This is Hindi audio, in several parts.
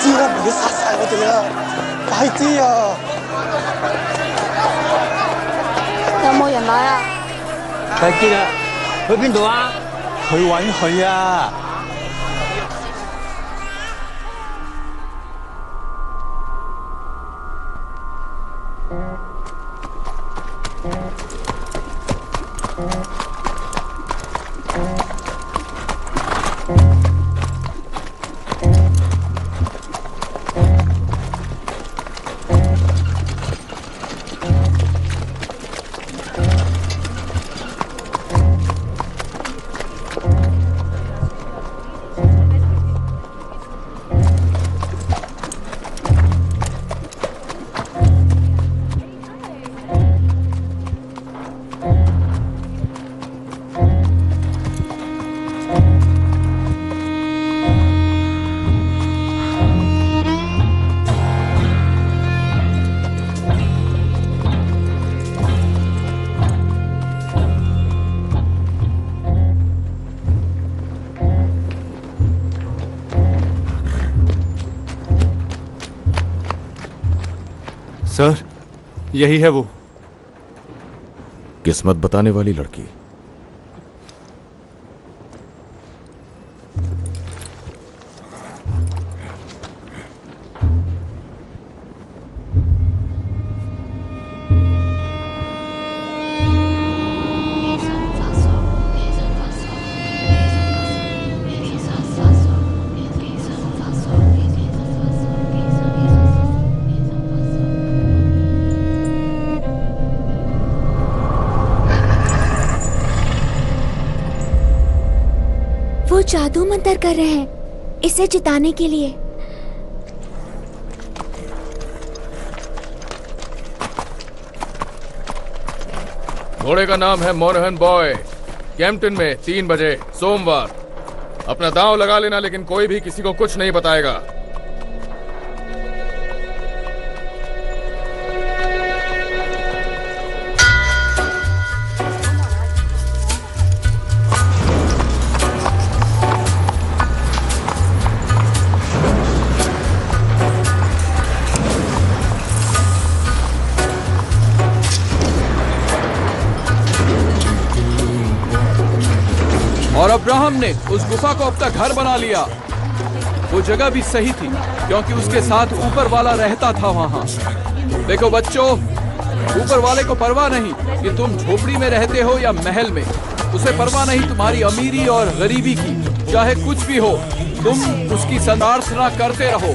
知啦，唔要殺晒我哋啊！快啲啊！有冇人買啊？睇見啦，去邊度啊？去揾佢啊！सर, यही है वो। किस्मत बताने वाली लड़की। वो जादू मंतर कर रहे हैं इसे जिताने के लिए। घोड़े का नाम है मोनहन बॉय। कैंपटन में 3 बजे सोमवार। अपना दांव लगा लेना, लेकिन कोई भी किसी को कुछ नहीं बताएगा। और अब्राहम ने उस गुफा को अपना घर बना लिया। वो जगह भी सही थी क्योंकि उसके साथ ऊपर वाला रहता था वहाँ। देखो बच्चों, ऊपर वाले को परवाह नहीं कि तुम झोपड़ी में रहते हो या महल में। उसे परवाह नहीं तुम्हारी अमीरी और गरीबी की। चाहे कुछ भी हो, तुम उसकी सराहना करते रहो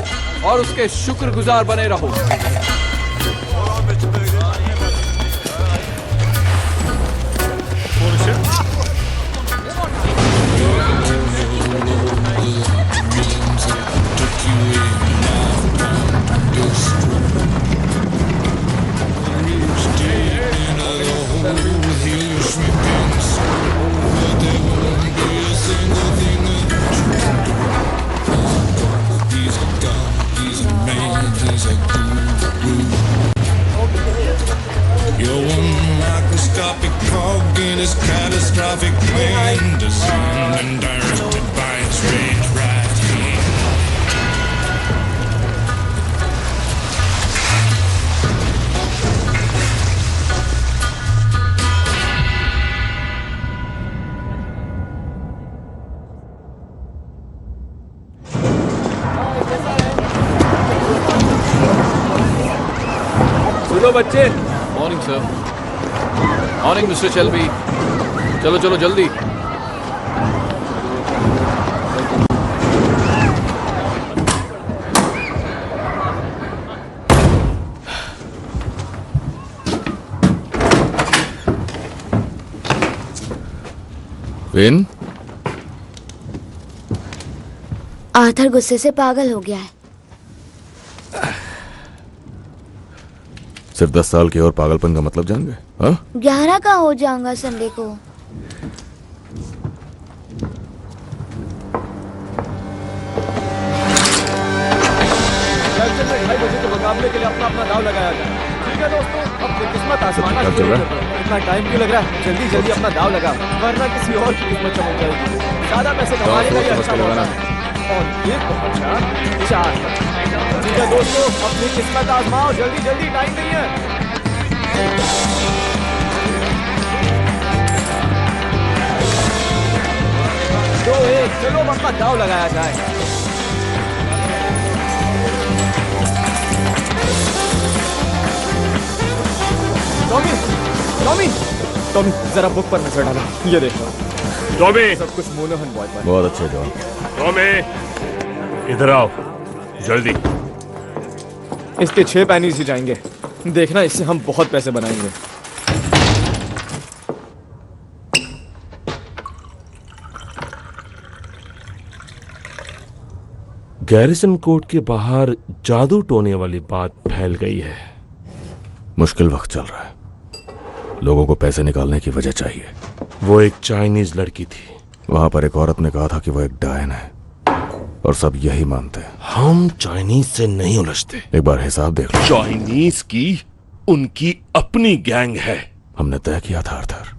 और उसके शुक्रगुजार बने रहो। You're one microscopic cog in this catastrophic plan, designed and directed by its rage right hand. सुनो बच्चे। Morning sir. Morning mister Shelby. चलो चलो जल्दी। विन, आर्थर गुस्से से पागल हो गया है। सिर्फ 10 साल के और पागलपन का मतलब जान गए? हाँ? 11 का हो जाऊंगा संडे को। ढाई बजे के मुकाबले के लिए अपना अपना दाव लगाया जाए। ठीक है दोस्तों, अब किस्मत आजमाना शुरू करो। इतना टाइम क्यों लग रहा है? जल्दी जल्दी अपना दाव लगा, वरना किसी और की किस्मत चमक जाएगी। ज्यादा पैसे कमाने का ही अच्छा मौका है। और ये पहुंचा 4 ठीक है दोस्तों, अपनी किस्मत आजमाओ, जल्दी जल्दी, टाइम नहीं है। दो एक, चलो अपना दाव लगाया जाए। टॉमी टॉमी टॉमी, जरा बुक पर नजर डालो, ये देखो टॉमी, सब कुछ मोनोहन बॉय पर। बहुत अच्छे जॉन। टॉमी, इधर आओ जल्दी। इसके 6 पैनीज ही जाएंगे, देखना इससे हम बहुत पैसे बनाएंगे। गैरिसन कोर्ट के बाहर जादू टोने वाली बात फैल गई है। मुश्किल वक्त चल रहा है, लोगों को पैसे निकालने की वजह चाहिए। वो एक चाइनीज लड़की थी। वहां पर एक औरत ने कहा था कि वो एक डायन है, और सब यही मानते हैं। हम चाइनीज से नहीं उलझते। एक बार हिसाब देख लो। चाइनीज की उनकी अपनी गैंग है। हमने तय किया था आर्थर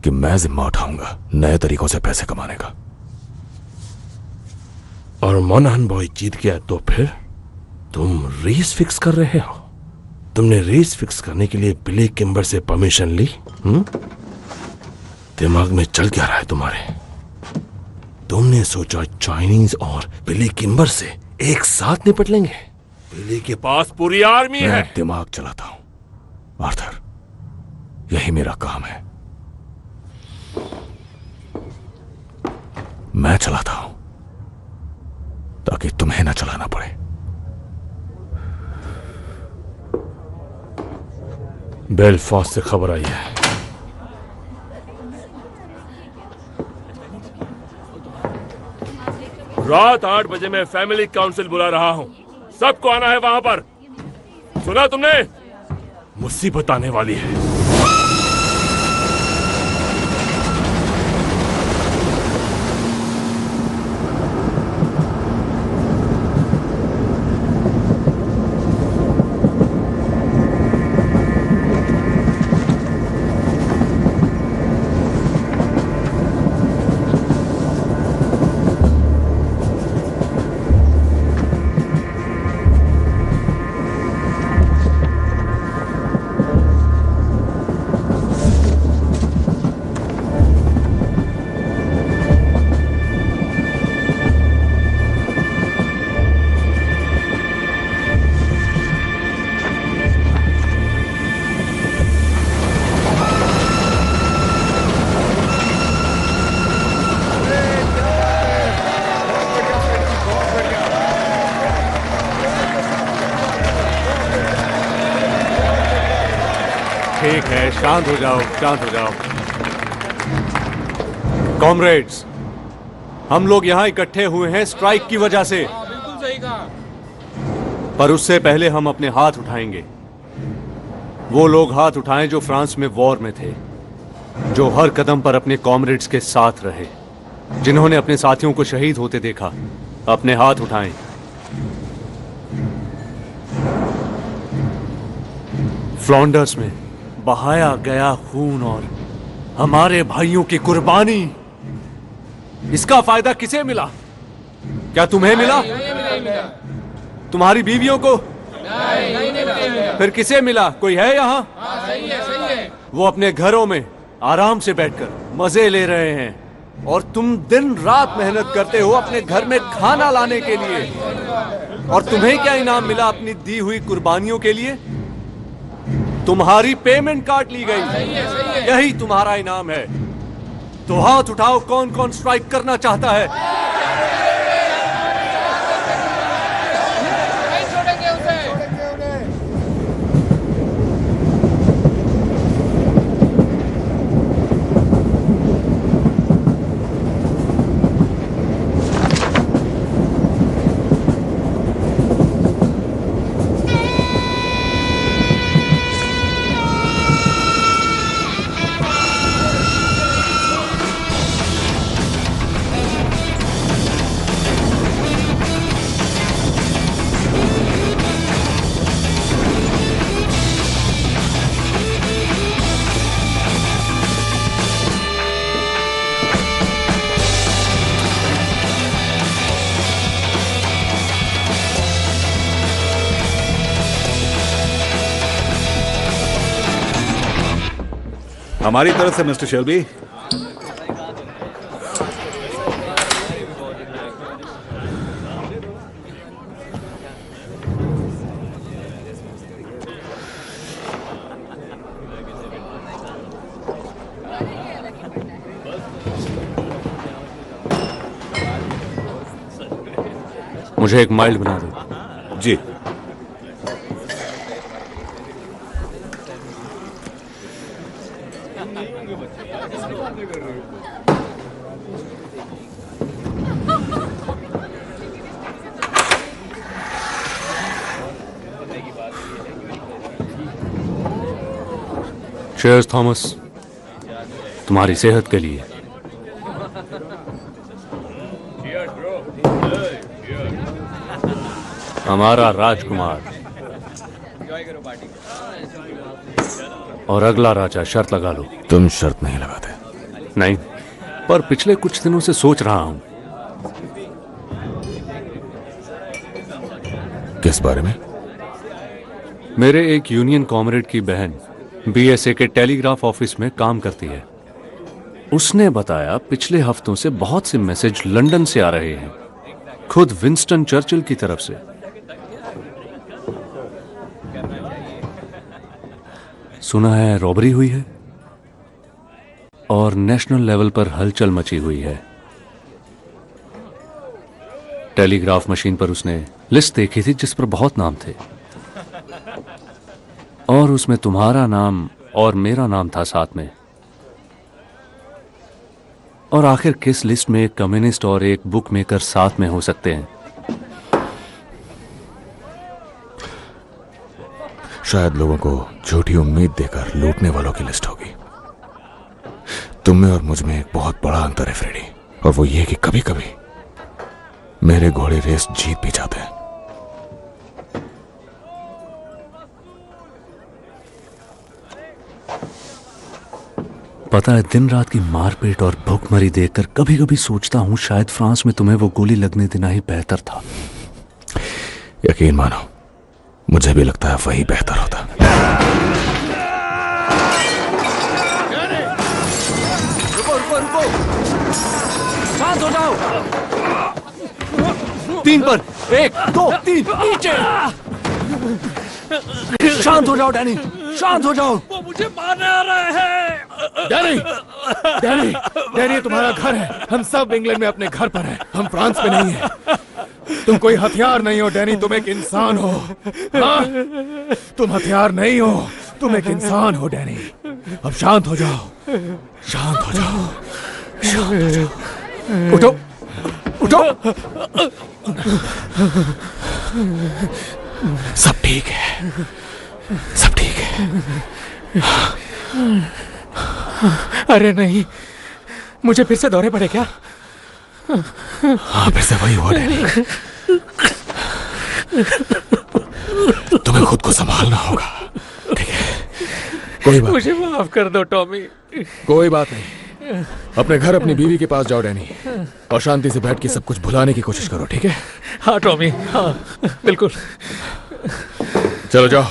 कि मैं जिम्मा उठाऊंगा नए तरीकों से पैसे कमाने का। और मोनहन बॉय जीत गया तो फिर तुम रेस फिक्स कर रहे हो। तुमने रेस फिक्स करने के लिए बिली किम्बर से परमिशन ली? दिमाग में चल क्या रहा है तुम्हारे? तुमने सोचा चाइनीज और बिली किम्बर से एक साथ निपट लेंगे? बिली के पास पूरी आर्मी है। मैं दिमाग चलाता हूं आर्थर, यही मेरा काम है। मैं चलाता हूं ताकि तुम्हें ना चलाना पड़े। बेलफास्ट से खबर आई है। रात 8 बजे मैं फैमिली काउंसिल बुला रहा हूं, सबको आना है वहां पर। सुना तुमने? मुसीबत आने वाली है। ठीक है, शांत हो जाओ, शांत हो जाओ। कॉमरेड्स, हम लोग यहाँ इकट्ठे हुए हैं स्ट्राइक की वजह से। बिल्कुल सही कहा। पर उससे पहले हम अपने हाथ उठाएंगे। वो लोग हाथ उठाएं जो फ्रांस में वॉर में थे, जो हर कदम पर अपने कॉमरेड्स के साथ रहे, जिन्होंने अपने साथियों को शहीद होते देखा। अपने हाथ उठाएं। फ्लॉन्डर्स में बहाया गया खून और हमारे भाइयों की कुर्बानी, इसका फायदा किसे मिला? क्या तुम्हें मिला? तुम्हारी बीवियों को? नहीं। फिर किसे मिला? कोई है यहाँ? सही है। वो अपने घरों में आराम से बैठकर मजे ले रहे हैं, और तुम दिन रात मेहनत करते हो अपने घर में खाना लाने के लिए। और तुम्हें क्या इनाम मिला अपनी दी हुई कुर्बानियों के लिए? तुम्हारी पेमेंट काट ली गई। यही तुम्हारा इनाम है। तो हाथ उठाओ, कौन कौन स्ट्राइक करना चाहता है? नहीं छोड़ेंगे उसे। हमारी तरफ से मिस्टर शेल्बी। मुझे एक माइल्ड बना दो। जी। चीयर्स थॉमस, तुम्हारी सेहत के लिए। हमारा राजकुमार और अगला राजा। शर्त लगा लो। तुम शर्त नहीं लगाते। नहीं, पर पिछले कुछ दिनों से सोच रहा हूं। किस बारे में? मेरे एक यूनियन कॉमरेड की बहन बीएसए के टेलीग्राफ ऑफिस में काम करती है। उसने बताया पिछले हफ्तों से बहुत से मैसेज लंदन से आ रहे हैं, खुद विंस्टन चर्चिल की तरफ से। सुना है रॉबरी हुई है और नेशनल लेवल पर हलचल मची हुई है। टेलीग्राफ मशीन पर उसने लिस्ट देखी थी जिस पर बहुत नाम थे और उसमें तुम्हारा नाम और मेरा नाम था साथ में। और आखिर किस लिस्ट में एक कम्युनिस्ट और एक बुक मेकर साथ में हो सकते हैं? शायद लोगों को झूठी उम्मीद देकर लूटने वालों की लिस्ट होगी। तुम में और मुझ में एक बहुत बड़ा अंतर है फ्रेडी, और वो ये कि कभी कभी मेरे घोड़े रेस जीत भी जाते हैं। पता है, दिन रात की मारपीट और भूखमरी देखकर कभी कभी सोचता हूं शायद फ्रांस में तुम्हें वो गोली लगने देना ही बेहतर था। यकीन मानो, मुझे भी लगता है वही बेहतर होता। रुको रुको रुको, शांत हो जाओ। 3 पर 1 2 3 नीचे। शांत हो जाओ डैनी, शांत हो जाओ। वो मुझे मारने आ रहे हैं। डैनी, डैनी, डैनी, तुम्हारा घर है। हम सब इंग्लैंड में अपने घर पर हैं। हम फ्रांस में नहीं हैं। तुम कोई हथियार नहीं हो डैनी, तुम एक इंसान हो। हाँ? तुम हथियार नहीं हो, तुम एक इंसान हो डैनी। अब शांत हो जाओ, शांत हो जाओ, शांत हो जाओ। उठो, उठो। सब ठीक है, सब ठीक है। अरे नहीं, मुझे फिर से दौरे पड़े क्या? हाँ, फिर से वही हुआ डैनी। तुम्हें खुद को संभालना होगा, ठीक है? कोई बात, मुझे माफ कर दो टॉमी। कोई बात नहीं, अपने घर अपनी बीवी के पास जाओ डैनी, और शांति से बैठ के सब कुछ भुलाने की कोशिश करो, ठीक है? हाँ टॉमी, हाँ बिल्कुल। चलो जाओ।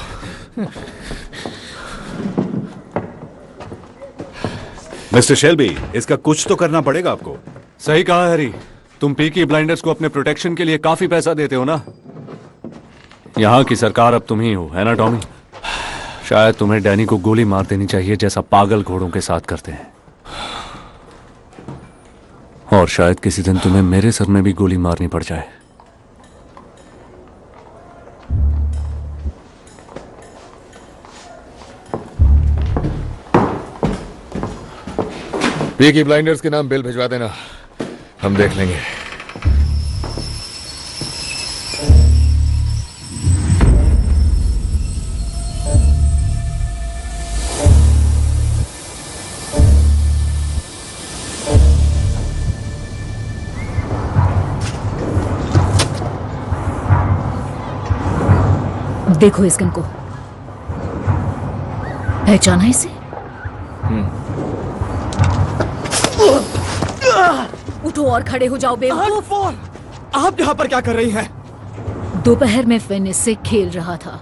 मिस्टर शेल्बी, इसका कुछ तो करना पड़ेगा आपको। सही कहा हैरी, तुम पीकी ब्लाइंडर्स को अपने प्रोटेक्शन के लिए काफी पैसा देते हो ना। यहाँ की सरकार अब तुम ही हो, है ना टॉमी? शायद तुम्हें डैनी को गोली मार देनी चाहिए जैसा पागल घोड़ों के साथ करते हैं। और शायद किसी दिन तुम्हें मेरे सर में भी गोली मारनी पड़ जाए। पीकी ब्लाइंडर्स के नाम बिल भिजवा देना, हम देख लेंगे। देखो इस गन को, पहचाना इसे? उठो और खड़े हो जाओ बेवकूफ। आप यहाँ पर क्या कर रही हैं? दोपहर में फिन इससे खेल रहा था,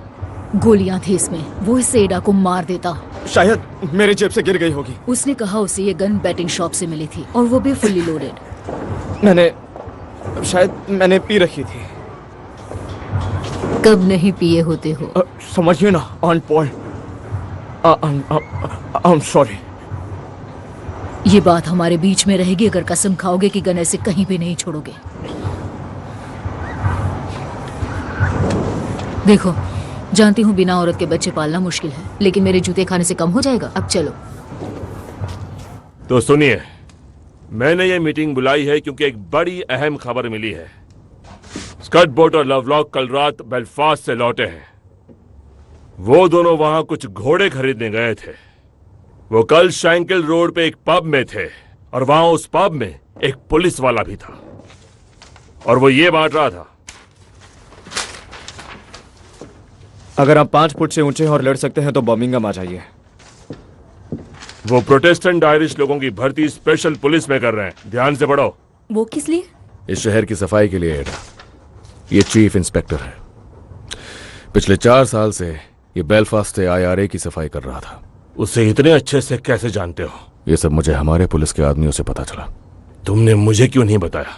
गोलियां थी इसमें, वो इस एडा को मार देता। शायद मेरे जेब से गिर गई होगी। उसने कहा उसे ये गन बैटिंग शॉप से मिली थी और वो भी फुल्ली लोडेड। मैंने पी रखी थी। कब नहीं पिए होते हो? समझिए ना on point. I am sorry. ये बात हमारे बीच में रहेगी अगर कसम खाओगे कि गन ऐसे कहीं भी नहीं छोड़ोगे। देखो, जानती हूँ बिना औरत के बच्चे पालना मुश्किल है, लेकिन मेरे जूते खाने से कम हो जाएगा। अब चलो। तो सुनिए, मैंने ये मीटिंग बुलाई है क्योंकि एक बड़ी अहम खबर मिली है। स्कट बोट और लवलॉक कल रात बेलफास्ट से लौटे हैं। वो दोनों वहां कुछ घोड़े खरीदने गए थे। वो कल शैंकल रोड पे एक पब में थे और वहां उस पब में एक पुलिस वाला भी था और वो ये बांट रहा था। अगर आप 5 फुट से ऊंचे और लड़ सकते हैं तो बर्मिंघम आ जाइए। वो प्रोटेस्टेंट आयरिश लोगों की भर्ती स्पेशल पुलिस में कर रहे हैं। ध्यान से पढ़ो। वो किस लिए? इस शहर की सफाई के लिए एडा। ये चीफ इंस्पेक्टर है। पिछले 4 साल से ये बेलफास्ट से IRA की सफाई कर रहा था। उसे इतने अच्छे से कैसे जानते हो? ये सब मुझे हमारे पुलिस के आदमियों से पता चला। तुमने मुझे क्यों नहीं बताया?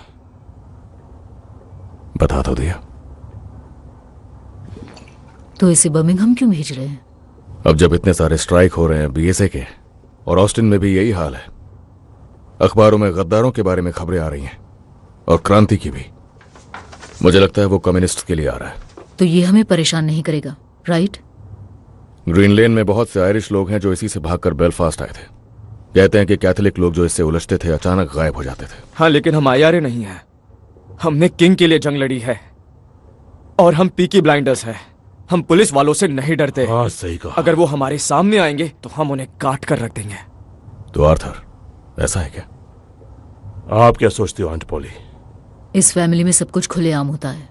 बता तो दिया। तो इसे बर्मिंघम क्यों भेज रहे हैं? अब जब इतने सारे स्ट्राइक हो रहे हैं BSA के, और ऑस्टिन में भी यही हाल है, अखबारों में गद्दारों के बारे में खबरें आ रही हैं और क्रांति की भी। मुझे लगता है वो कम्युनिस्ट के लिए आ रहा है। तो ये हमें परेशान नहीं करेगा, राइट? ग्रीन लेन में बहुत से आयरिश लोग हैं जो इसी से भागकर बेलफास्ट आए थे। कहते हैं कि कैथोलिक लोग जो इससे उलझते थे अचानक गायब हो जाते थे। हाँ, लेकिन हम IRA नहीं है। हमने किंग के लिए जंग लड़ी है और हम पीकी ब्लाइंडर्स हैं। हम पुलिस वालों से नहीं डरते। हाँ, सही कहा। अगर वो हमारे सामने आएंगे तो हम उन्हें काट कर रख देंगे। तो आर्थर, ऐसा है क्या? आप क्या सोचते हो आंट पॉली? इस फैमिली में सब कुछ खुलेआम होता है।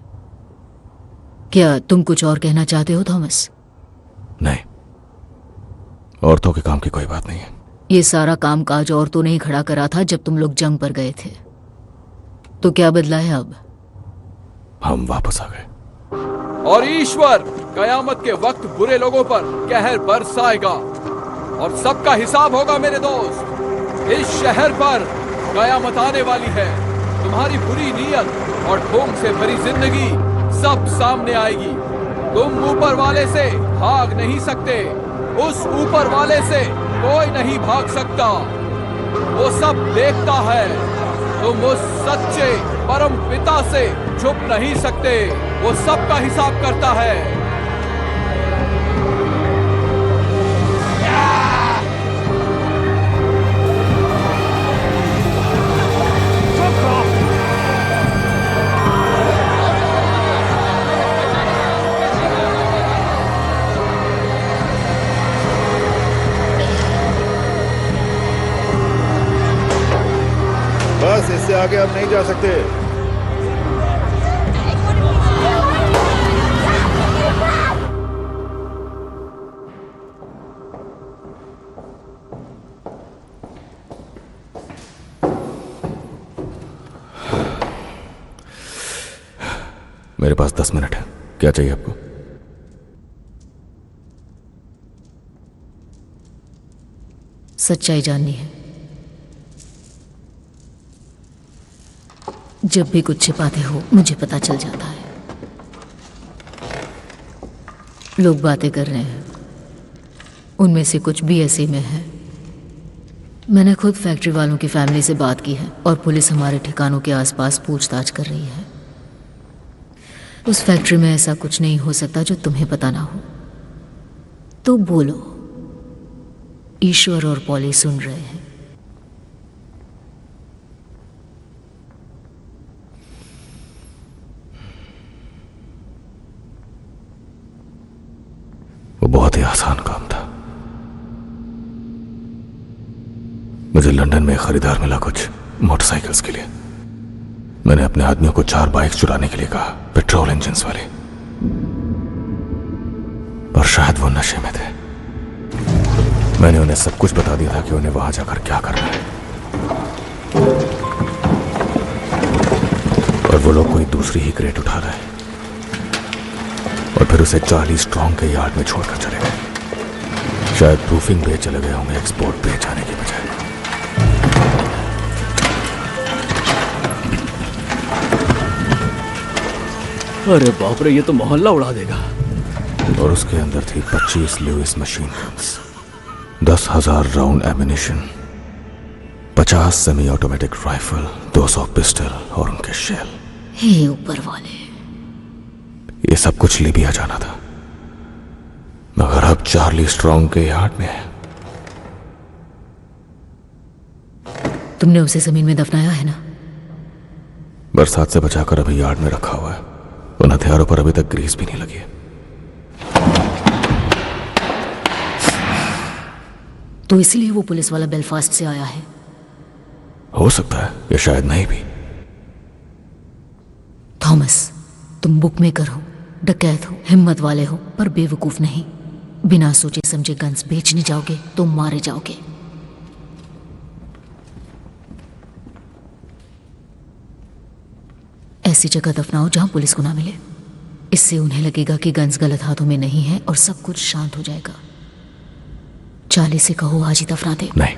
क्या तुम कुछ और कहना चाहते हो थॉमस? नहीं, औरतों के काम की कोई बात नहीं है। ये सारा काम काज औरतों ने ही खड़ा करा था जब तुम लोग जंग पर गए थे। तो क्या बदला है अब? हम वापस आ गए। और ईश्वर कयामत के वक्त बुरे लोगों पर कहर बरसाएगा और सबका हिसाब होगा मेरे दोस्त। इस शहर पर कयामत आने वाली है। तुम्हारी बुरी नीयत और ढोंग से भरी जिंदगी सब सामने आएगी। तुम ऊपर वाले से भाग नहीं सकते। उस ऊपर वाले से कोई नहीं भाग सकता। वो सब देखता है। तुम उस सच्चे परम पिता से छुप नहीं सकते। वो सबका हिसाब करता है। बस इससे आगे अब नहीं जा सकते। मेरे पास 10 मिनट है। क्या चाहिए आपको? सच्चाई जाननी है। जब भी कुछ छिपाते हो मुझे पता चल जाता है। लोग बातें कर रहे हैं, उनमें से कुछ भी ऐसे में है। मैंने खुद फैक्ट्री वालों की फैमिली से बात की है और पुलिस हमारे ठिकानों के आसपास पूछताछ कर रही है। उस फैक्ट्री में ऐसा कुछ नहीं हो सकता जो तुम्हें पता ना हो। तो बोलो, ईश्वर और पॉली सुन रहे हैं। वो बहुत ही आसान काम था। मुझे लंदन में खरीदार मिला कुछ मोटरसाइकिल्स के लिए। मैंने अपने आदमियों को 4 बाइक चुराने के लिए कहा, पेट्रोल इंजन्स वाले, और शायद वो नशे में थे। मैंने उन्हें सब कुछ बता दिया था कि उन्हें वहां जाकर क्या करना है, और वो लोग कोई दूसरी ही क्रेट उठा रहे और फिर उसे 40 स्ट्रॉन्ग के यार्ड में छोड़कर चले गए। शायद प्रूफिंग पे चले गए होंगे एक्सपोर्ट पे जाने के बजाय। अरे बाप रे, ये तो मोहल्ला उड़ा देगा। और उसके अंदर थी 25 Lewis machine guns, 10,000 round ammunition, 50 semi automatic rifle, 200 pistol और उनके शेल। हे ऊपर वाले, ये सब कुछ लीबिया जाना था, मगर अब चार्ली स्ट्रॉन्ग के यार्ड में है। तुमने उसे जमीन में दफनाया है ना? बरसात से बचाकर अभी यार्ड में रखा हुआ है। उन हथियारों पर अभी तक ग्रीस भी नहीं लगी है। तो इसलिए वो पुलिस वाला बेलफास्ट से आया है। हो सकता है, या शायद नहीं भी। थॉमस, तुम बुकमेकर हो, डकैत हो, हिम्मत वाले हो, पर बेवकूफ नहीं। बिना सोचे समझे गन्स बेचने जाओगे तो मारे जाओगे। ऐसी जगह दफनाओ जहां पुलिस को ना मिले। इससे उन्हें लगेगा कि गन्स गलत हाथों में नहीं है और सब कुछ शांत हो जाएगा। चार्ली से कहो आज ही दफना दे। नहीं,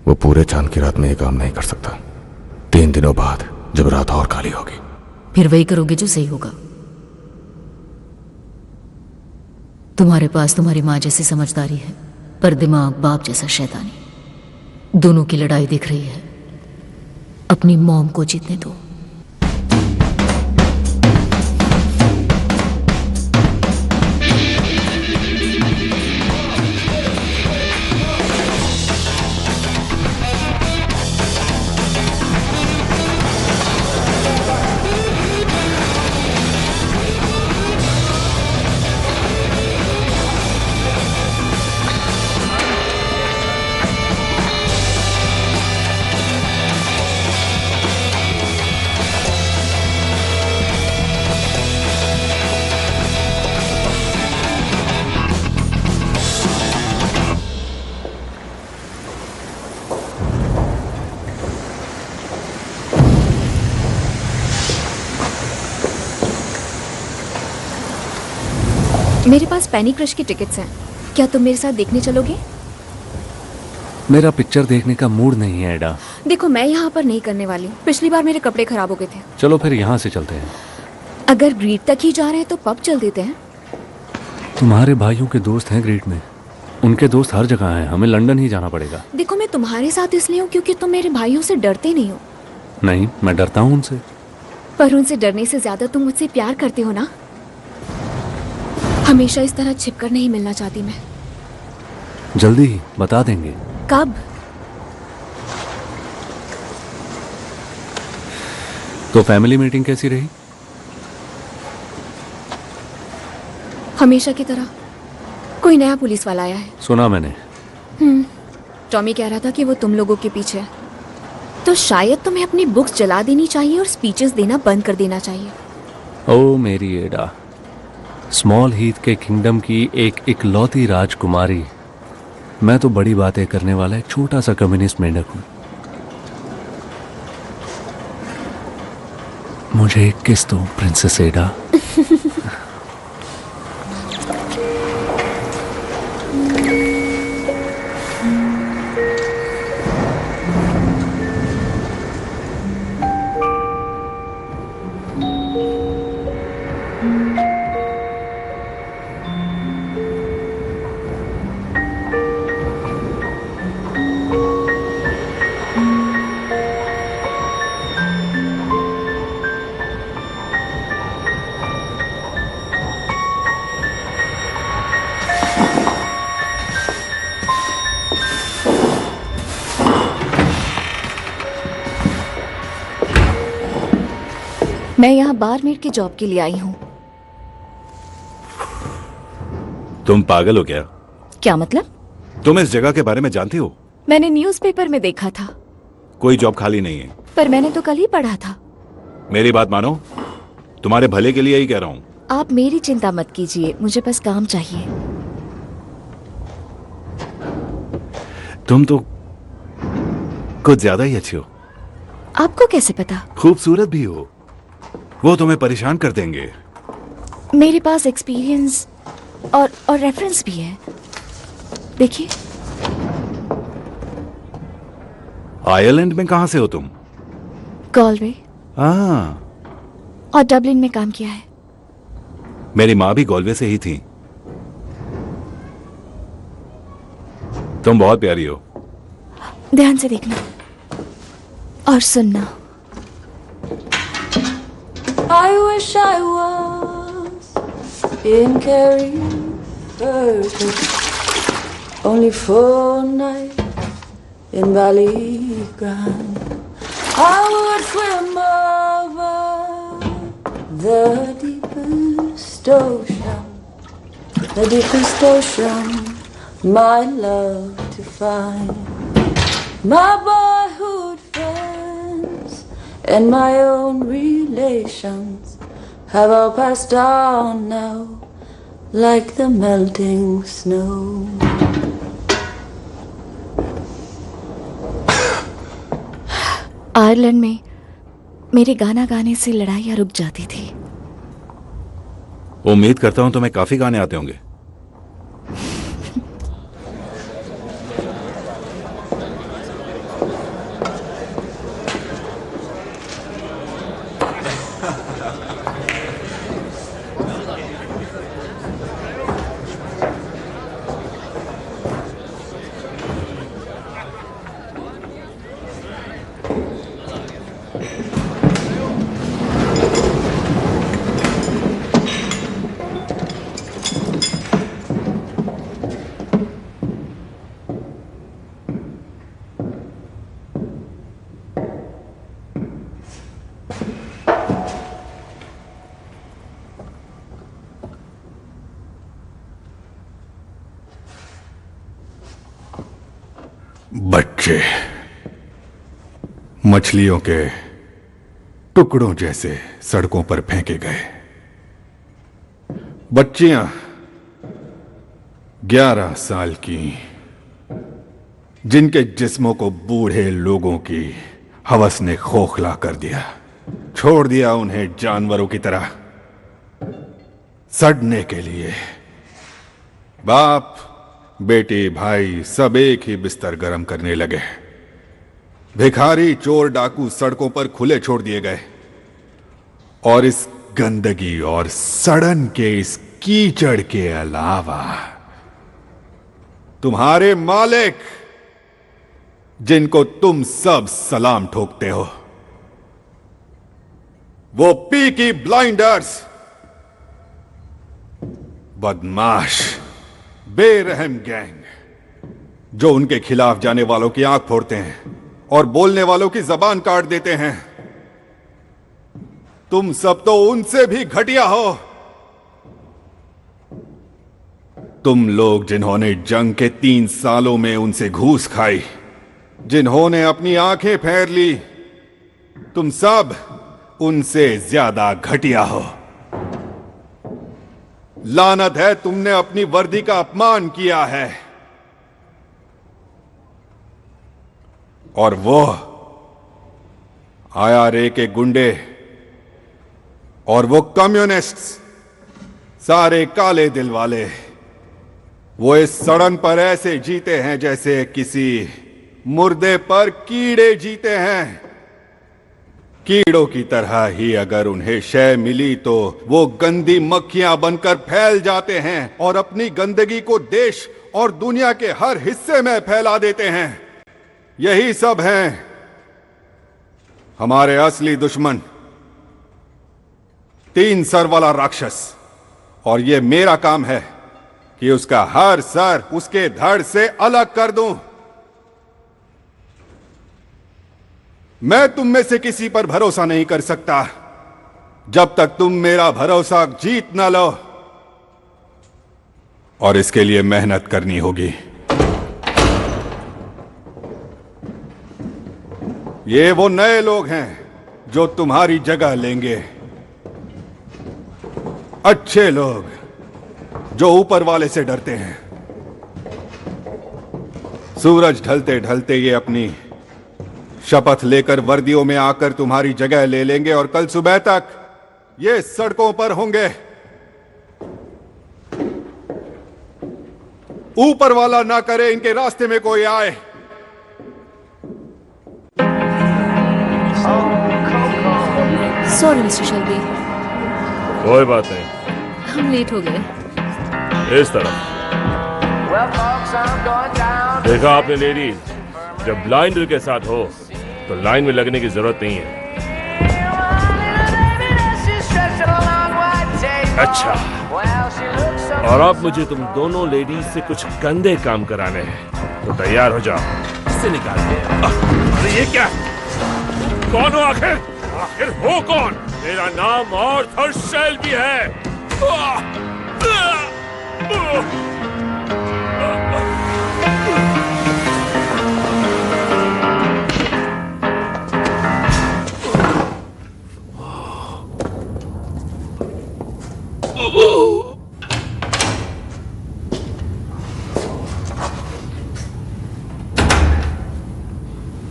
वो पूरे चांद की रात में ये काम नहीं कर सकता। 3 दिनों बाद जब रात और खाली होगी, फिर वही करोगे जो सही होगा। तुम्हारे पास तुम्हारी माँ जैसी समझदारी है, पर दिमाग बाप जैसा शैतानी। दोनों की लड़ाई दिख रही है, अपनी मॉम को जीतने दो। मेरे पास पैनी क्रश की टिकट्स हैं, क्या तुम मेरे साथ देखने चलोगे? मेरा पिक्चर देखने का मूड नहीं है एडा। देखो, मैं यहाँ पर नहीं करने वाली हूँ। पिछली बार मेरे कपड़े खराब हो गए थे। चलो फिर यहाँ से चलते हैं। अगर ग्रीड तक ही जा रहे हैं तो पब चल देते हैं। तुम्हारे भाइयों के दोस्त हैं ग्रीड में, उनके दोस्त हर जगह हैं। हमें लंदन ही जाना पड़ेगा। देखो, मैं तुम्हारे साथ इसलिए हूँ क्योंकि तुम मेरे भाइयों से डरते नहीं हो। नहीं, मैं डरता हूँ उनसे। पर उनसे डरने से ज्यादा तुम मुझसे प्यार करते हो ना। हमेशा इस तरह छिपकर नहीं मिलना चाहती मैं। जल्दी ही बता देंगे। कब? तो फैमिली मीटिंग कैसी रही? हमेशा की तरह। कोई नया पुलिस वाला आया है। सुना मैंने। टॉमी कह रहा था कि वो तुम लोगों के पीछे है। तो शायद तुम्हें अपनी बुक्स जला देनी चाहिए और स्पीचेस देना बंद कर देना चाहिए। ओ मेरी एडा, स्मॉल हीथ के किंगडम की एक इकलौती राजकुमारी। मैं तो बड़ी बातें करने वाला एक छोटा सा कम्युनिस्ट मेंढक हूं। मुझे एक किस दो प्रिंसेस एडा। मैं यहाँ बारमेड के जॉब के लिए आई हूँ। तुम पागल हो क्या? क्या मतलब? तुम इस जगह के बारे में जानती हो? मैंने न्यूज़पेपर में देखा था। कोई जॉब खाली नहीं है। पर मैंने तो कल ही पढ़ा था। मेरी बात मानो, तुम्हारे भले के लिए ही कह रहा हूँ। आप मेरी चिंता मत कीजिए, मुझे बस काम चाहिए। तुम तो कुछ ज्यादा ही अच्छी हो। आपको कैसे पता? खूबसूरत भी हो। वो तुम्हें परेशान कर देंगे। मेरे पास एक्सपीरियंस और रेफरेंस भी है। देखिए। आयरलैंड में कहां से हो तुम? गॉलवे हाँ, और डबलिन में काम किया है। मेरी माँ भी गॉलवे से ही थी। तुम बहुत प्यारी हो। ध्यान से देखना और सुनना। I wish I was in Kerry only for a night in Ballygrand. I would swim over the deepest ocean, my love to find. My boyhood friends and my own relations have all passed on now, like the melting snow. Ireland में मेरे गाना गाने से लड़ाइयाँ रुक जाती थी। उम्मीद करता हूं तुम्हें काफी गाने आते होंगे। बच्चे मछलियों के टुकड़ों जैसे सड़कों पर फेंके गए। बच्चियां 11 साल की, जिनके जिस्मों को बूढ़े लोगों की हवस ने खोखला कर दिया, छोड़ दिया उन्हें जानवरों की तरह सड़ने के लिए। बाप बेटी भाई सब एक ही बिस्तर गर्म करने लगे। भिखारी चोर डाकू सड़कों पर खुले छोड़ दिए गए और इस गंदगी और सड़न के इस कीचड़ के अलावा तुम्हारे मालिक, जिनको तुम सब सलाम ठोकते हो, वो पीकी ब्लाइंडर्स, बदमाश बेरहम गैंग, जो उनके खिलाफ जाने वालों की आंख फोड़ते हैं और बोलने वालों की जबान काट देते हैं। तुम सब तो उनसे भी घटिया हो। तुम लोग जिन्होंने जंग के 3 सालों में उनसे घूस खाई, जिन्होंने अपनी आंखें फेर ली, तुम सब उनसे ज्यादा घटिया हो। लानत है, तुमने अपनी वर्दी का अपमान किया है। और वो IRA के गुंडे और वो कम्युनिस्ट्स, सारे काले दिल वाले, वो इस सड़न पर ऐसे जीते हैं जैसे किसी मुर्दे पर कीड़े जीते हैं। कीड़ों की तरह ही अगर उन्हें शय मिली तो वो गंदी मक्खियां बनकर फैल जाते हैं और अपनी गंदगी को देश और दुनिया के हर हिस्से में फैला देते हैं। यही सब हैं हमारे असली दुश्मन, 3 सर वाला राक्षस। और ये मेरा काम है कि उसका हर सर उसके धड़ से अलग कर दूं। मैं तुम में से किसी पर भरोसा नहीं कर सकता जब तक तुम मेरा भरोसा जीत ना लो, और इसके लिए मेहनत करनी होगी। ये वो नए लोग हैं जो तुम्हारी जगह लेंगे, अच्छे लोग जो ऊपर वाले से डरते हैं। सूरज ढलते ढलते ये अपनी शपथ लेकर वर्दियों में आकर तुम्हारी जगह ले लेंगे और कल सुबह तक ये सड़कों पर होंगे। ऊपर वाला ना करे इनके रास्ते में कोई आए। सॉरी मिस्टर शेल्बी, कोई बात नहीं, हम लेट हो गए। इस तरफ देखा आपने लेडीज, जब ब्लाइंडर के साथ हो तो लाइन में लगने की जरूरत नहीं है। अच्छा, और अब मुझे तुम दोनों लेडीज से कुछ गंदे काम कराने हैं, तो तैयार हो जाओ। इससे निकाल दे। अरे ये क्या? कौन हो आखिर? आखिर हो कौन? मेरा नाम आर्थर शेल्बी है।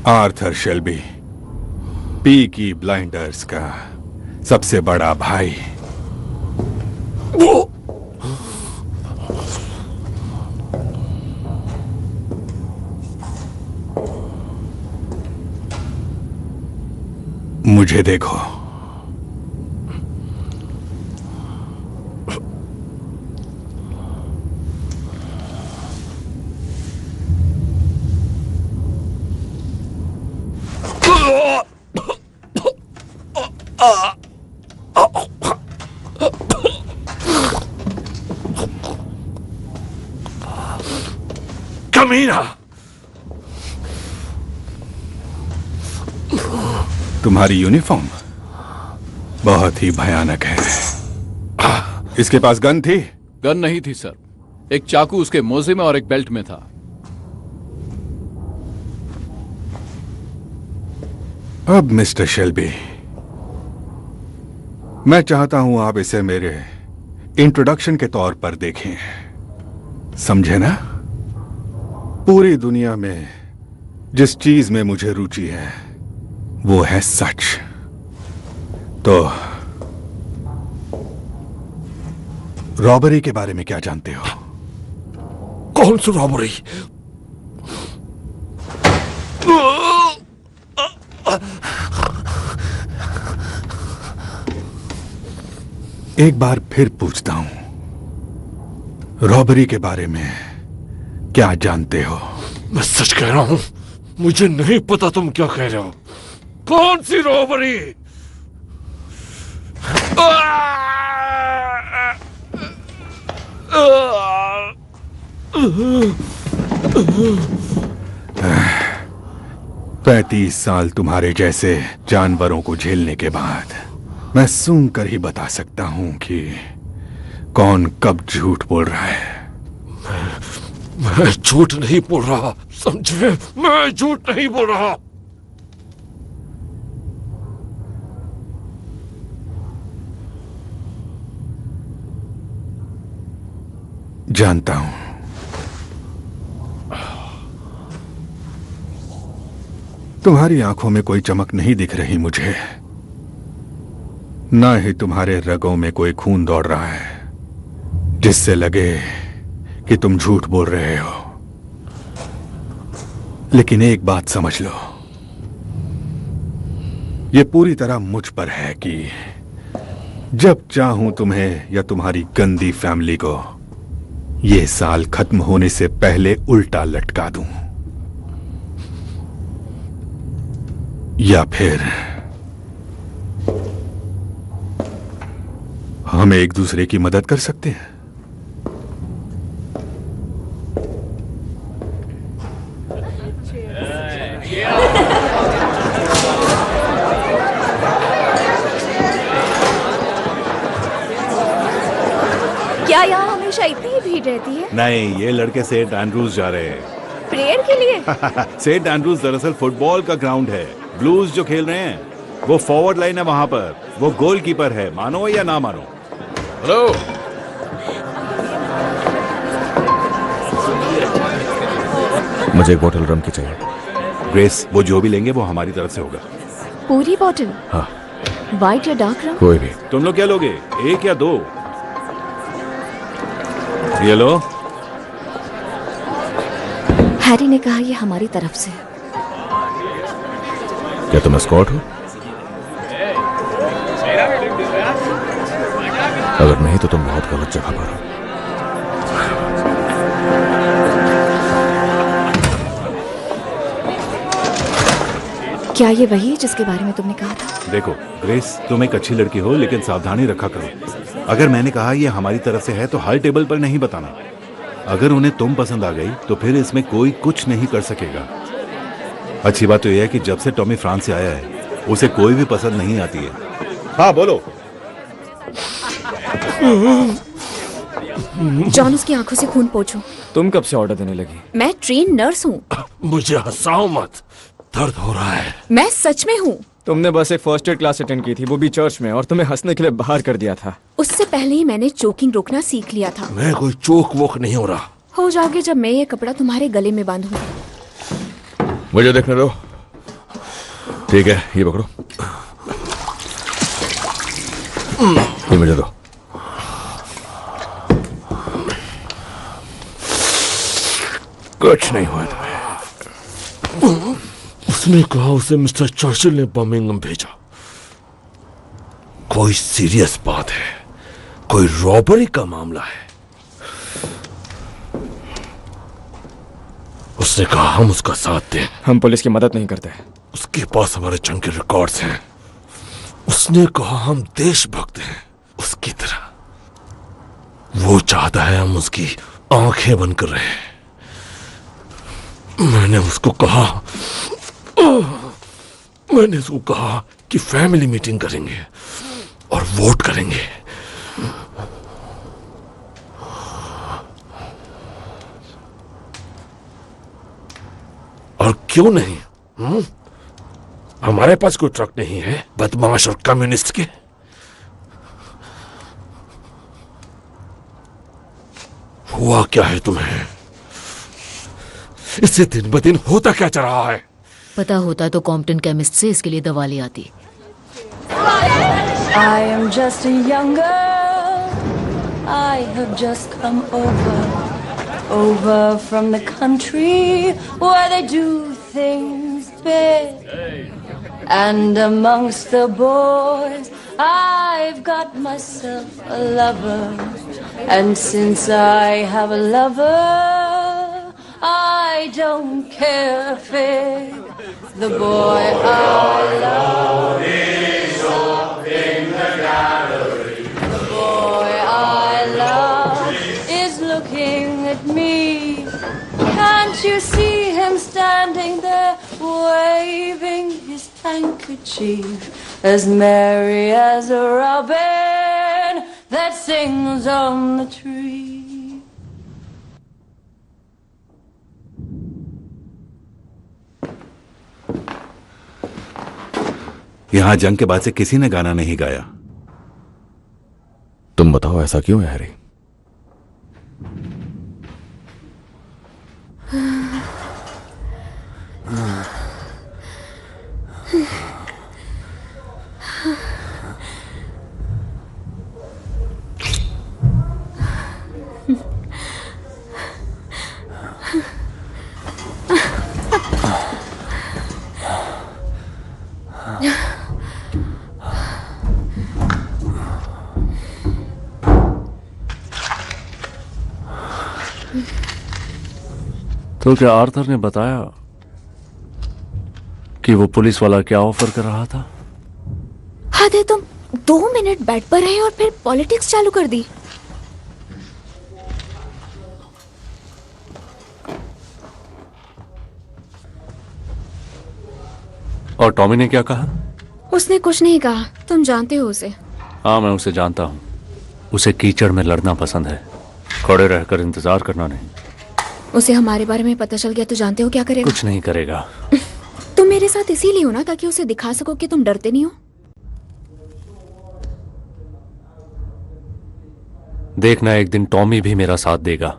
आर्थर शेल्बी, पीकी ब्लाइंडर्स का सबसे बड़ा भाई। मुझे देखो, कमीना, तुम्हारी यूनिफॉर्म बहुत ही भयानक है। इसके पास गन थी? गन नहीं थी सर, एक चाकू उसके मोजे में और एक बेल्ट में था। अब मिस्टर शेल्बी, मैं चाहता हूं आप इसे मेरे इंट्रोडक्शन के तौर पर देखें, समझे ना? पूरी दुनिया में जिस चीज में मुझे रुचि है वो है सच। तो रॉबरी के बारे में क्या जानते हो? कौन सी रॉबरी? एक बार फिर पूछता हूं, रॉबरी के बारे में क्या जानते हो? मैं सच कह रहा हूं, मुझे नहीं पता तुम क्या कह रहे हो। कौन सी रॉबरी? पैंतीस साल तुम्हारे जैसे जानवरों को झेलने के बाद मैं सूंघ कर ही बता सकता हूं कि कौन कब झूठ बोल रहा है। मैं झूठ नहीं बोल रहा, समझे? मैं झूठ नहीं बोल रहा। जानता हूं, तुम्हारी आंखों में कोई चमक नहीं दिख रही मुझे, ना ही तुम्हारे रगों में कोई खून दौड़ रहा है जिससे लगे कि तुम झूठ बोल रहे हो। लेकिन एक बात समझ लो, यह पूरी तरह मुझ पर है कि जब चाहूं तुम्हें या तुम्हारी गंदी फैमिली को यह साल खत्म होने से पहले उल्टा लटका दूं, या फिर हम एक दूसरे की मदद कर सकते हैं। क्या यहाँ हमेशा इतनी ही भीड़ रहती है? नहीं, ये लड़के सेंट एंड्रूज जा रहे हैं। प्रेयर के लिए? सेंट एंड्रूज दरअसल फुटबॉल का ग्राउंड है। ब्लूज जो खेल रहे हैं वो फॉरवर्ड लाइन है, वहां पर वो गोलकीपर है, मानो या ना मानो। हेलो, मुझे एक बोतल रम की चाहिए। ग्रेस, वो जो भी लेंगे वो हमारी तरफ से होगा। पूरी बोतल? हाँ। व्हाइट या डार्क रम? कोई भी। तुम लोग क्या लोगे, एक या दो? ये लो। हैरी ने कहा ये हमारी तरफ से। क्या तुम स्कॉट हो? अगर नहीं तो तुम बहुत गलत जगह पर हो। क्या ये वही है जिसके बारे में तुमने कहा था? देखो ग्रेस, तुम एक अच्छी लड़की हो, लेकिन सावधानी रखा करो। अगर मैंने कहा ये हमारी तरफ से है तो हर टेबल पर नहीं बताना। अगर उन्हें तुम पसंद आ गई तो फिर इसमें कोई कुछ नहीं कर सकेगा। अच्छी बात तो यह है कि जब से टॉमी फ्रांस से आया है उसे कोई भी पसंद नहीं आती है। हाँ बोलो। जॉन, उसकी आंखों से खून पोंछो। तुम कब से ऑर्डर देने लगी? मैं ट्रेन नर्स हूँ। मुझे हंसाओ मत, दर्द हो रहा है। मैं सच में हूँ। तुमने बस एक फर्स्ट एड क्लास अटेंड की थी, वो भी चर्च में, और तुम्हें हंसने के लिए बाहर कर दिया था। उससे पहले ही मैंने चोकिंग रोकना सीख लिया था। मैं कोई चोक वोक नहीं हो रहा। हो जाओगे जब मैं ये कपड़ा तुम्हारे गले में बांधूंगा। मुझे देखने दो। ठीक है, ये पकड़ो। ये मुझे दो। कुछ नहीं हुआ तुम्हें। उसने कहा उसे मिस्टर चर्चिल ने बर्मिंघम भेजा। कोई सीरियस बात है, कोई रॉबरी का मामला है। उसने कहा हम उसका साथ दें। हम पुलिस की मदद नहीं करते। उसके पास हमारे जंग के रिकॉर्ड्स हैं। उसने कहा हम देशभक्त हैं उसकी तरह। वो चाहता है हम उसकी आंखें बंद कर रहे हैं। मैंने उसको कहा कि फैमिली मीटिंग करेंगे और वोट करेंगे। और क्यों नहीं? हमारे पास कोई ट्रक नहीं है बदमाश और कम्युनिस्ट के। हुआ क्या है तुम्हें? इससे दिन ब दिन होता क्या जा रहा है? पता होता तो कॉम्पटन केमिस्ट से इसके लिए दवा ले आती। I am just a young girl. I have just come over from the country where they do things big. And amongst the boys, I've got myself a lover. And since I have a lover, I don't care a fig. The boy I love is up in the gallery. The boy I love is looking at me. Can't you see him standing there waving his handkerchief, as merry as a robin that sings on the tree? यहां जंग के बाद से किसी ने गाना नहीं गाया। तुम बताओ ऐसा क्यों है हैरी? तो क्या आर्थर ने बताया कि वो पुलिस वाला क्या ऑफर कर रहा था? हद है, तुम 2 मिनट बेड पर रहे और फिर पॉलिटिक्स चालू कर दी। और टॉमी ने क्या कहा? उसने कुछ नहीं कहा। तुम जानते हो उसे। हाँ, मैं उसे जानता हूँ। उसे कीचड़ में लड़ना पसंद है, खड़े रहकर इंतजार करना नहीं। उसे हमारे बारे में पता चल गया तो जानते हो क्या करेगा? कुछ नहीं करेगा। तुम मेरे साथ इसीलिए हो ना, ताकि उसे दिखा सको कि तुम डरते नहीं हो। देखना, एक दिन टॉमी भी मेरा साथ देगा।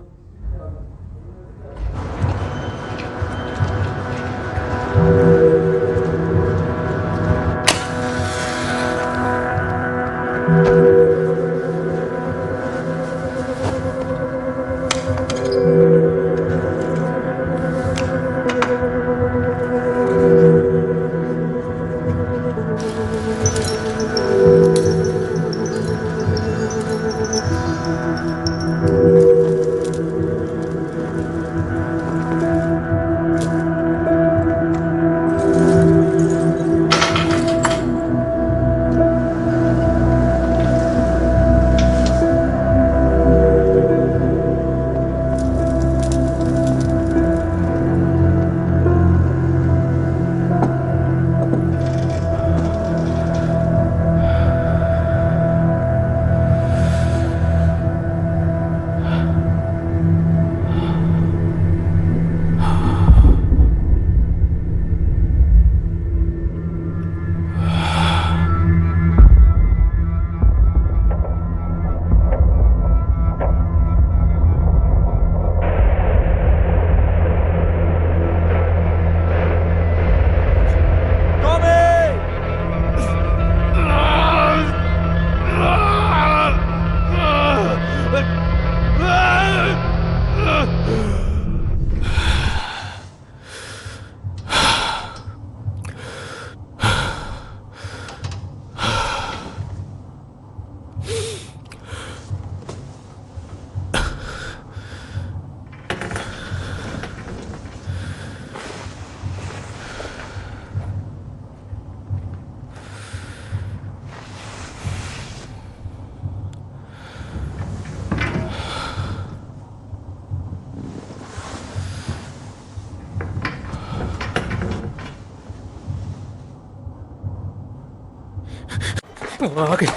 आगे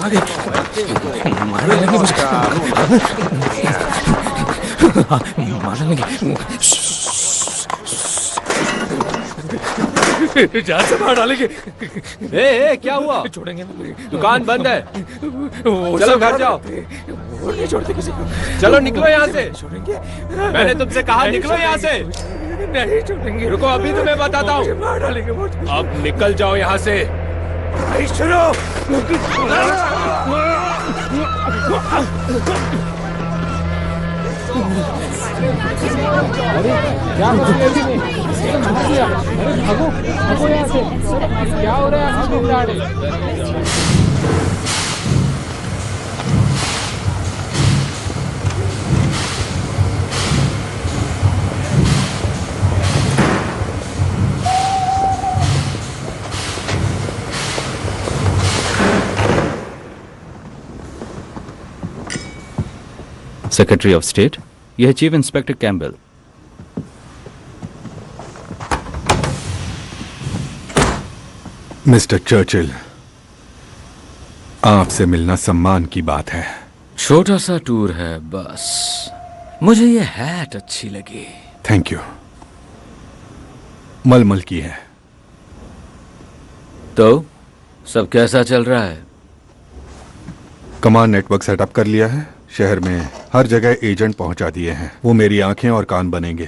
आगे मारने लगे मुझे, मारने लगे। जान से मार डालेंगे। ए, क्या हुआ? छोड़ेंगे दुकान बंद है। चलो घर जाओ। वो नहीं छोड़ते किसी को। चलो निकलो यहाँ से। छोड़ेंगे। मैंने तुमसे कहा निकलो यहाँ से। नहीं छोड़ेंगे। रुको, अभी तुम्हें बताता हूँ। मार डालेंगे वो। अब निकल जाओ यहाँ से। शुरू। क्या हो रहा है? सेक्रेटरी ऑफ स्टेट, यह chief inspector Campbell. Mister Churchill, आपसे मिलना सम्मान की बात है। छोटा सा टूर है बस। मुझे ये हैट अच्छी लगी। Thank you. मलमल की है। तो सब कैसा चल रहा है? कमांड नेटवर्क सेटअप कर लिया है। शहर में हर जगह एजेंट पहुंचा दिए हैं। वो मेरी आंखें और कान बनेंगे।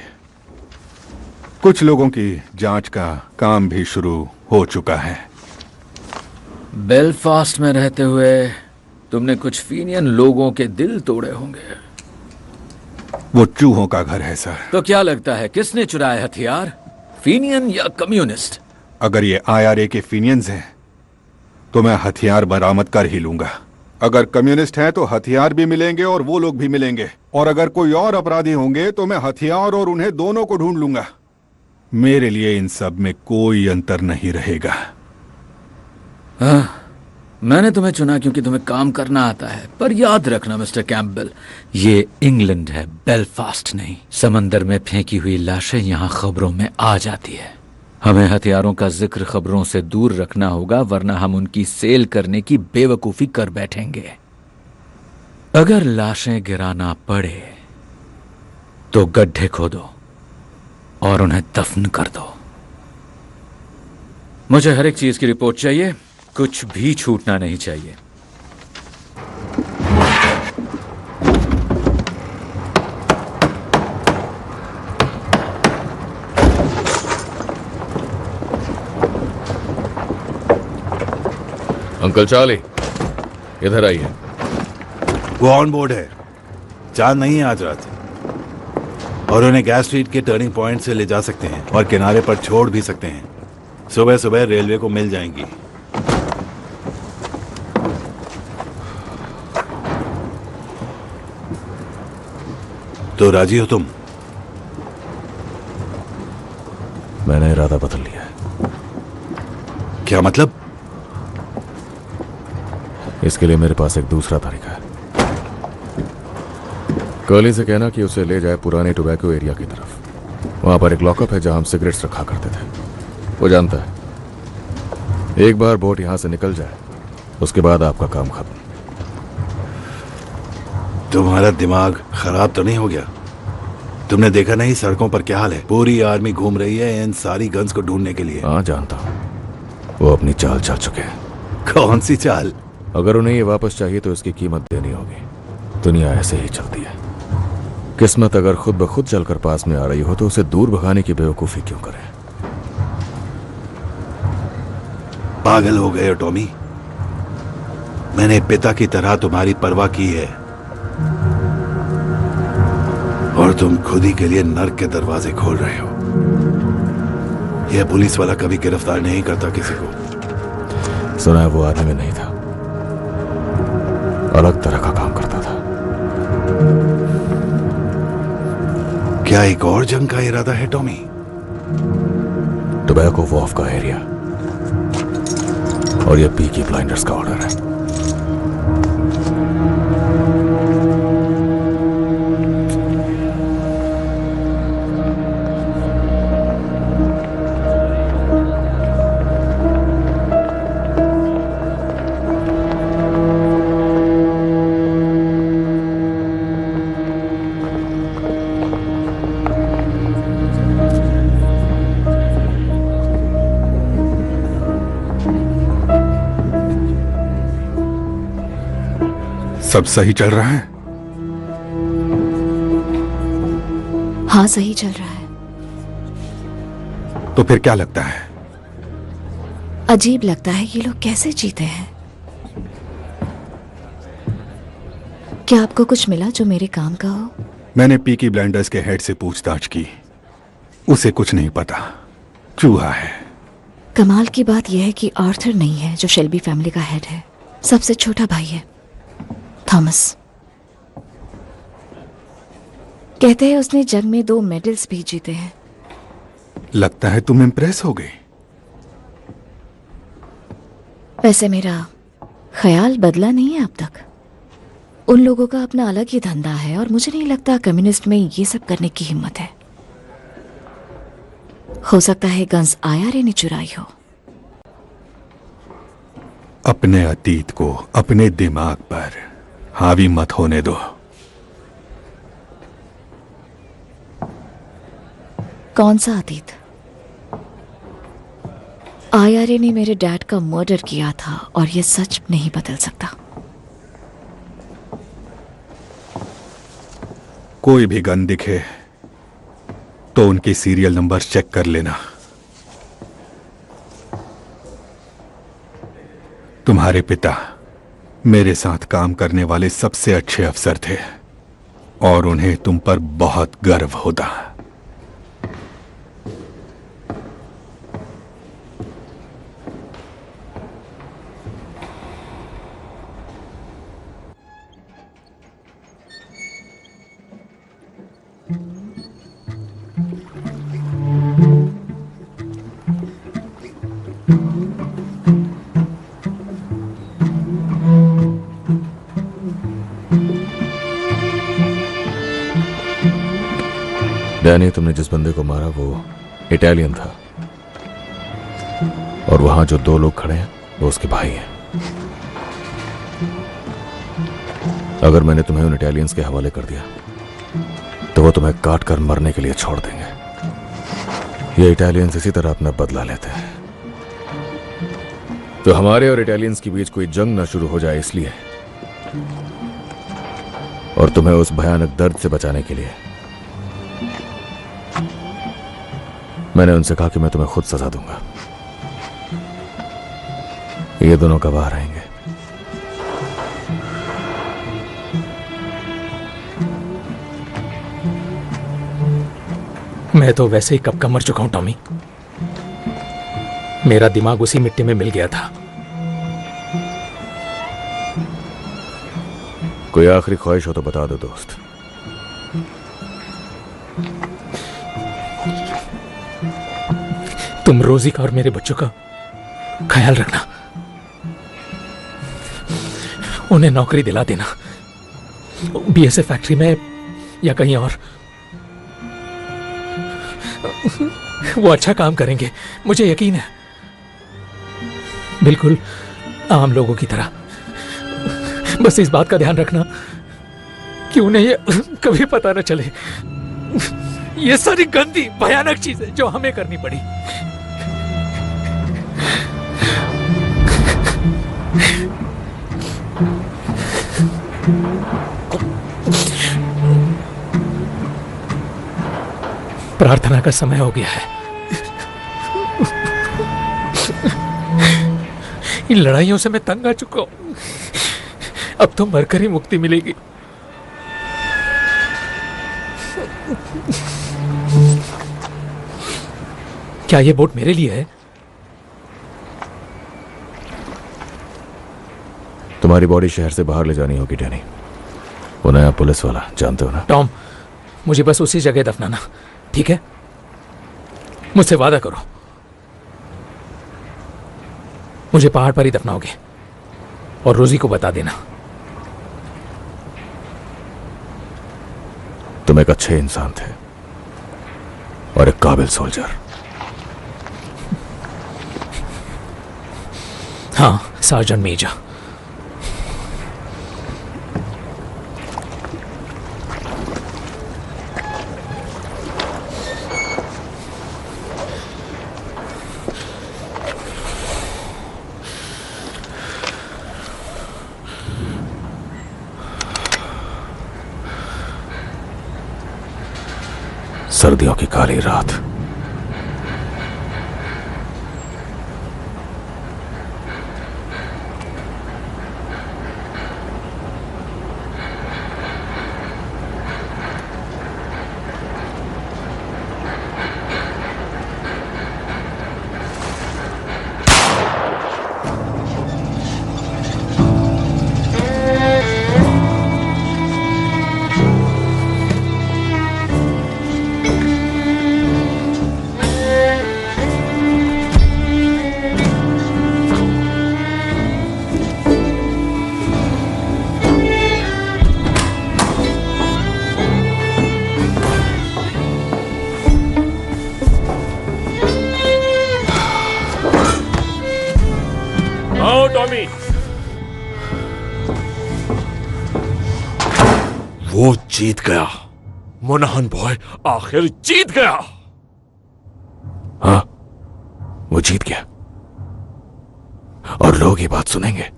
कुछ लोगों की जांच का काम भी शुरू हो चुका है। बेलफास्ट में रहते हुए तुमने कुछ फीनियन लोगों के दिल तोड़े होंगे। वो चूहों का घर है सर। तो क्या लगता है किसने चुराए हथियार, फीनियन या कम्युनिस्ट? अगर ये IRA के फीनियंस हैं तो मैं हथियार बरामद कर ही लूंगा। अगर कम्युनिस्ट हैं तो हथियार भी मिलेंगे और वो लोग भी मिलेंगे। और अगर कोई और अपराधी होंगे तो मैं हथियार और उन्हें दोनों को ढूंढ लूंगा। मेरे लिए इन सब में कोई अंतर नहीं रहेगा। मैंने तुम्हें चुना क्योंकि तुम्हें काम करना आता है। पर याद रखना मिस्टर कैम्पबेल, ये इंग्लैंड है, बेलफास्ट नहीं। समंदर में फेंकी हुई लाशें यहाँ खबरों में आ जाती है। हमें हथियारों का जिक्र खबरों से दूर रखना होगा, वरना हम उनकी सेल करने की बेवकूफी कर बैठेंगे। अगर लाशें गिराना पड़े तो गड्ढे खोदो और उन्हें दफन कर दो। मुझे हर एक चीज की रिपोर्ट चाहिए, कुछ भी छूटना नहीं चाहिए। अंकल चार्ली, इधर आइए। वो ऑन बोर्ड है। चांद नहीं है आज रात, और उन्हें गैस स्ट्रीट के टर्निंग पॉइंट से ले जा सकते हैं और किनारे पर छोड़ भी सकते हैं। सुबह सुबह रेलवे को मिल जाएंगी। तो राजी हो तुम? मैंने इरादा बदल लिया है। क्या मतलब? इसके लिए मेरे पास एक दूसरा तरीका है। कर्ली से कहना कि उसे ले जाए पुराने टोबैको एरिया की तरफ। वहां पर एक लॉकअप है जहां हम सिगरेट्स रखा करते थे। वो जानता है एक बार बोट यहां से निकल जाए उसके बाद आपका काम खत्म। तुम्हारा दिमाग खराब तो नहीं हो गया? तुमने देखा नहीं सड़कों पर क्या हाल है? पूरी आर्मी घूम रही है इन सारी गन्स को ढूंढने के लिए। हाँ जानता हूं, वो अपनी चाल चल चुके हैं। कौन सी चाल? अगर उन्हें ये वापस चाहिए तो इसकी कीमत देनी होगी। दुनिया ऐसे ही चलती है। किस्मत अगर खुद ब खुद चलकर पास में आ रही हो तो उसे दूर भगाने की बेवकूफी क्यों करें? पागल हो गए हो टॉमी। मैंने पिता की तरह तुम्हारी परवाह की है और तुम खुद ही के लिए नर्क के दरवाजे खोल रहे हो। यह पुलिस वाला कभी गिरफ्तार नहीं करता किसी को। सुना है वो आर्मी में नहीं था, अलग तरह का काम करता था। क्या एक और जंग का इरादा है टॉमी? टोबैको वॉफ का एरिया और ये पीकी ब्लाइंडर्स का ऑर्डर है। सब सही चल रहा है? हाँ, सही चल रहा है। तो फिर क्या लगता है? अजीब लगता है ये लोग कैसे जीते हैं। क्या आपको कुछ मिला जो मेरे काम का हो? मैंने पीकी ब्लाइंडर्स के हेड से पूछताछ की, उसे कुछ नहीं पता, चूहा है। कमाल की बात यह है कि आर्थर नहीं है जो शेल्बी फैमिली का हेड है, सबसे छोटा भाई है थॉमस। कहते हैं उसने जंग में 2 मेडल्स भी जीते हैं। लगता है तुम इम्प्रेस हो गई। वैसे मेरा ख्याल बदला नहीं है अब तक। उन लोगों का अपना अलग ही धंधा है और मुझे नहीं लगता कम्युनिस्ट में ये सब करने की हिम्मत है। हो सकता है गन्स आईआरए ने चुराई हो। अपने अतीत को अपने दिमाग पर हावी मत होने दो। कौन सा अतीत? आईआरए ने मेरे डैड का मर्डर किया था और यह सच नहीं बदल सकता। कोई भी गन दिखे तो उनके सीरियल नंबर चेक कर लेना। तुम्हारे पिता मेरे साथ काम करने वाले सबसे अच्छे अफसर थे और उन्हें तुम पर बहुत गर्व होता। डैनी, तुमने जिस बंदे को मारा वो इटालियन था और वहां जो 2 लोग खड़े हैं वो उसके भाई हैं। अगर मैंने तुम्हें उन इटालियंस के हवाले कर दिया तो वो तुम्हें काट कर मरने के लिए छोड़ देंगे। ये इटालियंस इसी तरह अपना बदला लेते हैं। तो हमारे और इटालियंस के बीच कोई जंग ना शुरू हो जाए इसलिए, और तुम्हें उस भयानक दर्द से बचाने के लिए मैंने उनसे कहा कि मैं तुम्हें खुद सजा दूंगा। ये दोनों गवाह रहेंगे। मैं तो वैसे ही कब का मर चुका हूं टॉमी। मेरा दिमाग उसी मिट्टी में मिल गया था। कोई आखिरी ख्वाहिश हो तो बता दो दोस्त। तुम रोजी का और मेरे बच्चों का ख्याल रखना, उन्हें नौकरी दिला देना, बीएसएफ फैक्ट्री में या कहीं और। वो अच्छा काम करेंगे, मुझे यकीन है, बिल्कुल आम लोगों की तरह। बस इस बात का ध्यान रखना कि उन्हें ये कभी पता न चले ये सारी गंदी भयानक चीजें जो हमें करनी पड़ी। प्रार्थना का समय हो गया है। इन लड़ाइयों से मैं तंग आ चुका हूं। अब तो मरकर ही मुक्ति मिलेगी। क्या ये बोट मेरे लिए है? तुम्हारी बॉडी शहर से बाहर ले जानी होगी डैनी। वो नया पुलिस वाला, जानते हो ना? टॉम, मुझे बस उसी जगह दफनाना, ठीक है? मुझसे वादा करो, मुझे पहाड़ पर ही दफनाओगे और रोजी को बता देना। तुम एक अच्छे इंसान थे और एक काबिल सोल्जर। हाँ, सार्जेंट मेजर। सर्दियों की काली रात। आओ टॉमी। वो जीत गया, मोनाहन बॉय आखिर जीत गया। हाँ, वो जीत गया और लोग ये बात सुनेंगे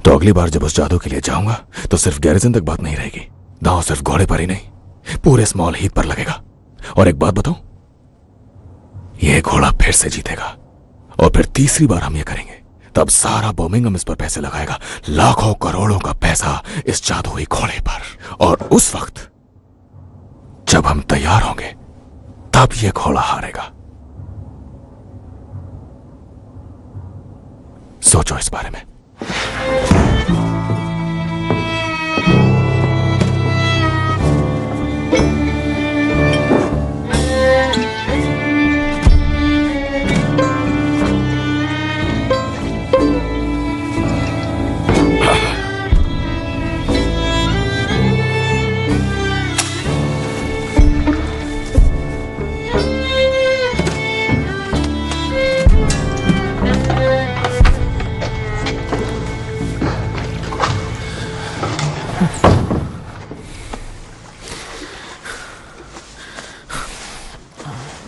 तो अगली बार जब उस जादू के लिए जाऊंगा तो सिर्फ गैरिजन तक बात नहीं रहेगी, दांव सिर्फ घोड़े पर ही नहीं पूरे स्मॉल हीथ पर लगेगा। और एक बात बताऊं, यह घोड़ा फिर से जीतेगा और फिर तीसरी बार हम ये करेंगे तब सारा बर्मिंघम इस पर पैसे लगाएगा, लाखों करोड़ों का पैसा इस जादुई घोड़े पर। और उस वक्त जब हम तैयार होंगे तब यह घोड़ा हारेगा। सोचो इस बारे में।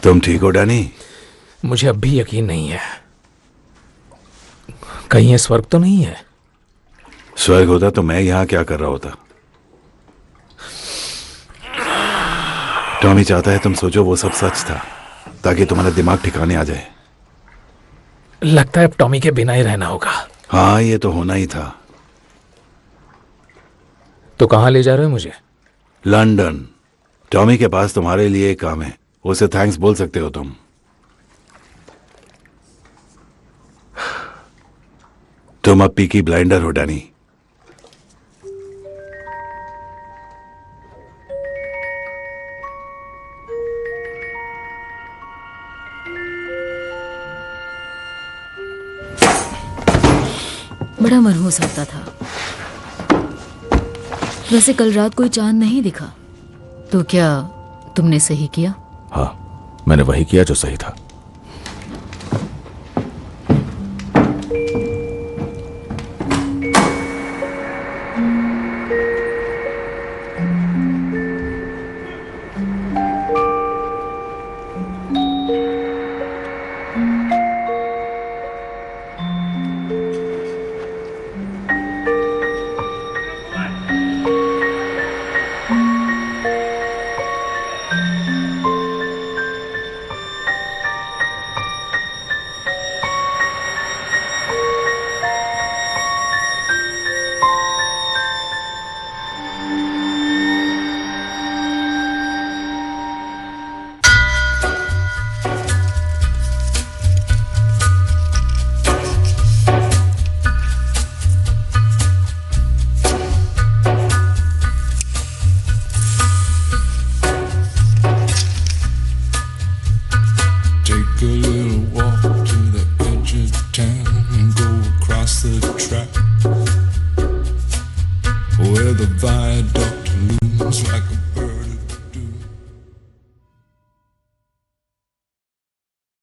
तुम ठीक हो डैनी? मुझे अब भी यकीन नहीं है, कहीं ये स्वर्ग तो नहीं है। स्वर्ग होता तो मैं यहां क्या कर रहा होता? टॉमी चाहता है तुम सोचो वो सब सच था ताकि तुम्हारा दिमाग ठिकाने आ जाए। लगता है अब टॉमी के बिना ही रहना होगा। हाँ, ये तो होना ही था। तो कहां ले जा रहे हो मुझे? लंदन। टॉमी के पास तुम्हारे लिए एक काम है, उसे थैंक्स बोल सकते हो तुम। तुम अब पीकी ब्लाइंडर हो डैनी। बड़ा मनहूस लगता था। वैसे कल रात कोई चांद नहीं दिखा, तो क्या तुमने सही किया? हाँ, मैंने वही किया जो सही था।